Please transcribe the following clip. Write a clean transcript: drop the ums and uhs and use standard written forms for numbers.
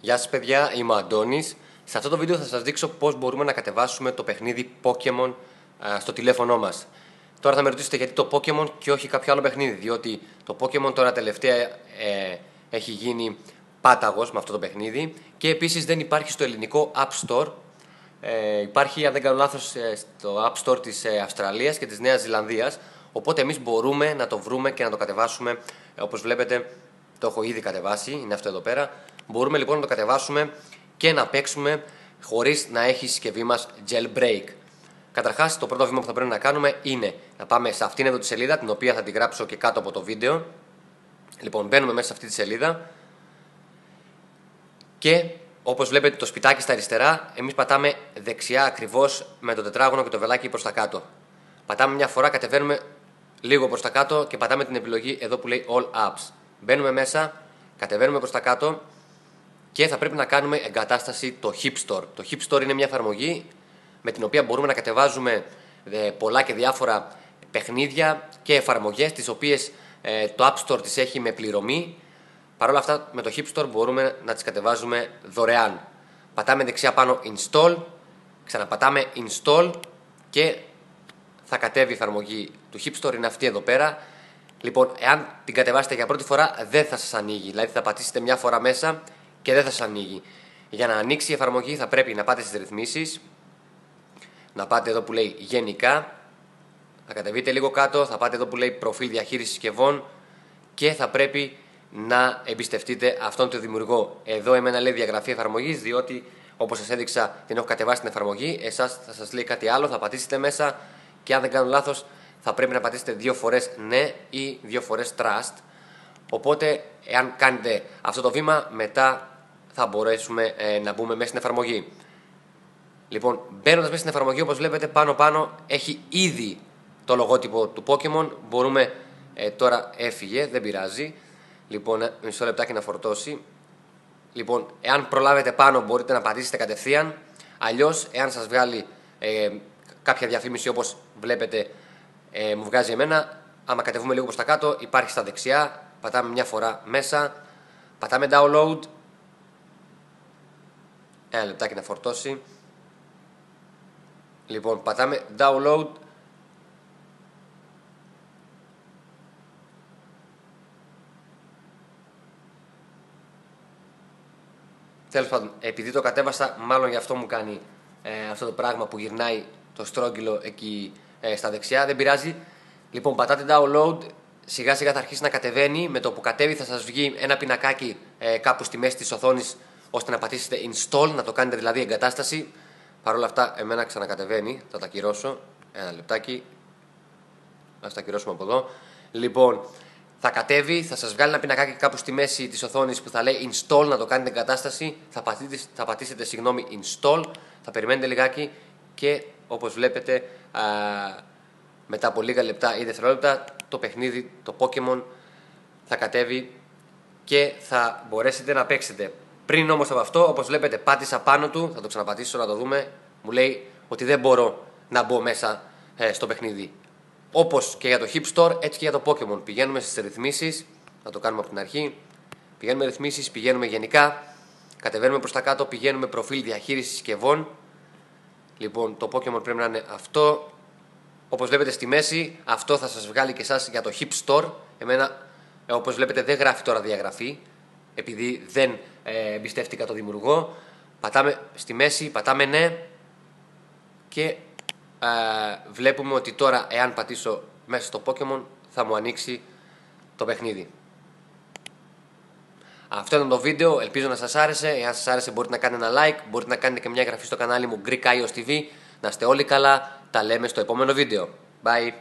Γεια σας παιδιά, είμαι ο Αντώνης. Σε αυτό το βίντεο θα σας δείξω πώς μπορούμε να κατεβάσουμε το παιχνίδι Pokemon στο τηλέφωνό μας. Τώρα θα με ρωτήσετε γιατί το Pokemon και όχι κάποιο άλλο παιχνίδι, διότι το Pokemon τώρα τελευταία έχει γίνει πάταγος με αυτό το παιχνίδι και επίσης δεν υπάρχει στο ελληνικό App Store. Υπάρχει, αν δεν κάνω λάθος, στο App Store της Αυστραλίας και της Νέας Ζηλανδίας, οπότε εμείς μπορούμε να το βρούμε και να το κατεβάσουμε. Όπως βλέπετε, το έχω ήδη κατεβάσει, είναι αυτό εδώ πέρα. Μπορούμε λοιπόν να το κατεβάσουμε και να παίξουμε χωρίς να έχει η συσκευή μας jailbreak. Καταρχάς, το πρώτο βήμα που θα πρέπει να κάνουμε είναι να πάμε σε αυτήν εδώ τη σελίδα, την οποία θα την γράψω και κάτω από το βίντεο. Λοιπόν, μπαίνουμε μέσα σε αυτή τη σελίδα και όπως βλέπετε το σπιτάκι στα αριστερά, εμείς πατάμε δεξιά ακριβώς με το τετράγωνο και το βελάκι προς τα κάτω. Πατάμε μια φορά, κατεβαίνουμε λίγο προς τα κάτω και πατάμε την επιλογή εδώ που λέει All Apps. Μπαίνουμε μέσα, κατεβαίνουμε προς τα κάτω και θα πρέπει να κάνουμε εγκατάσταση το Hip Store. Το Hip Store είναι μια εφαρμογή με την οποία μπορούμε να κατεβάζουμε πολλά και διάφορα παιχνίδια και εφαρμογές, τις οποίες το App Store τις έχει με πληρωμή. Παρ' όλα αυτά, με το Hip Store μπορούμε να τις κατεβάζουμε δωρεάν. Πατάμε δεξιά πάνω Install, ξαναπατάμε Install και θα κατέβει η εφαρμογή του Hip Store, είναι αυτή εδώ πέρα. Λοιπόν, εάν την κατεβάσετε για πρώτη φορά, δεν θα σας ανοίγει. Δηλαδή, θα πατήσετε μια φορά μέσα και δεν θα σας ανοίγει. Για να ανοίξει η εφαρμογή, θα πρέπει να πάτε στις ρυθμίσεις, να πάτε εδώ που λέει Γενικά, θα κατεβείτε λίγο κάτω, θα πάτε εδώ που λέει Προφίλ διαχείρισης συσκευών και θα πρέπει να εμπιστευτείτε αυτόν τον δημιουργό. Εδώ εμένα λέει διαγραφή εφαρμογής, διότι όπως σας έδειξα την έχω κατεβάσει την εφαρμογή. Εσάς θα σας λέει κάτι άλλο, θα πατήσετε μέσα και αν δεν κάνω λάθος θα πρέπει να πατήσετε 2 φορές ναι ή 2 φορές trust. Οπότε εάν κάνετε αυτό το βήμα, μετά θα μπορέσουμε να μπούμε μέσα στην εφαρμογή. Λοιπόν, μπαίνοντας μέσα στην εφαρμογή, όπως βλέπετε πάνω έχει ήδη το λογότυπο του Pokemon. Μπορούμε, τώρα έφυγε, δεν πειράζει. Λοιπόν, μισό λεπτάκι να φορτώσει. Λοιπόν, εάν προλάβετε πάνω μπορείτε να πατήσετε κατευθείαν. Αλλιώς, εάν σας βγάλει κάποια διαφήμιση όπως βλέπετε μου βγάζει εμένα, άμα κατεβούμε λίγο προς τα κάτω, υπάρχει στα δεξιά. Πατάμε μια φορά μέσα, πατάμε download. Ένα λεπτάκι να φορτώσει. Λοιπόν, πατάμε download. Τέλος πάντων, επειδή το κατέβασα, μάλλον γι' αυτό μου κάνει αυτό το πράγμα που γυρνάει το στρόγγυλο εκεί στα δεξιά. Δεν πειράζει. Λοιπόν, πατάτε download. Σιγά σιγά θα αρχίσει να κατεβαίνει. Με το που κατέβει θα σας βγει ένα πινακάκι κάπου στη μέση της οθόνης, ώστε να πατήσετε install, να το κάνετε δηλαδή εγκατάσταση. Παρ' όλα αυτά, εμένα ξανακατεβαίνει. Θα τα ακυρώσω. Ένα λεπτάκι. Ας τα ακυρώσουμε από εδώ. Λοιπόν, θα κατέβει, θα σας βγάλει ένα πινακάκι κάπου στη μέση της οθόνης που θα λέει install, να το κάνετε εγκατάσταση. Θα πατήσετε install. Θα περιμένετε λιγάκι και όπως βλέπετε, μετά από λίγα λεπτά ή δευτερόλεπτα, το παιχνίδι, το Pokemon θα κατέβει και θα μπορέσετε να παίξετε. Πριν όμως από αυτό, όπως βλέπετε, πάτησα πάνω του, θα το ξαναπατήσω να το δούμε, μου λέει ότι δεν μπορώ να μπω μέσα στο παιχνίδι. Όπως και για το Hip Store, έτσι και για το Pokemon. Πηγαίνουμε στις ρυθμίσεις, θα το κάνουμε από την αρχή. Πηγαίνουμε ρυθμίσεις, πηγαίνουμε γενικά, κατεβαίνουμε προς τα κάτω, πηγαίνουμε προφίλ διαχείρισης συσκευών. Λοιπόν, το Pokemon πρέπει να είναι αυτό. Όπως βλέπετε στη μέση, αυτό θα σας βγάλει και εσάς για το Hip Store. Εμένα, όπως βλέπετε, δεν γράφει τώρα διαγραφή, επειδή δεν εμπιστεύτηκα το δημιουργό. Πατάμε στη μέση, πατάμε ναι και βλέπουμε ότι τώρα, εάν πατήσω μέσα στο Pokemon, θα μου ανοίξει το παιχνίδι. Αυτό ήταν το βίντεο, ελπίζω να σας άρεσε. Εάν σας άρεσε μπορείτε να κάνετε ένα like, μπορείτε να κάνετε και μια εγγραφή στο κανάλι μου Greek IOS TV. Να είστε όλοι καλά, τα λέμε στο επόμενο βίντεο. Bye!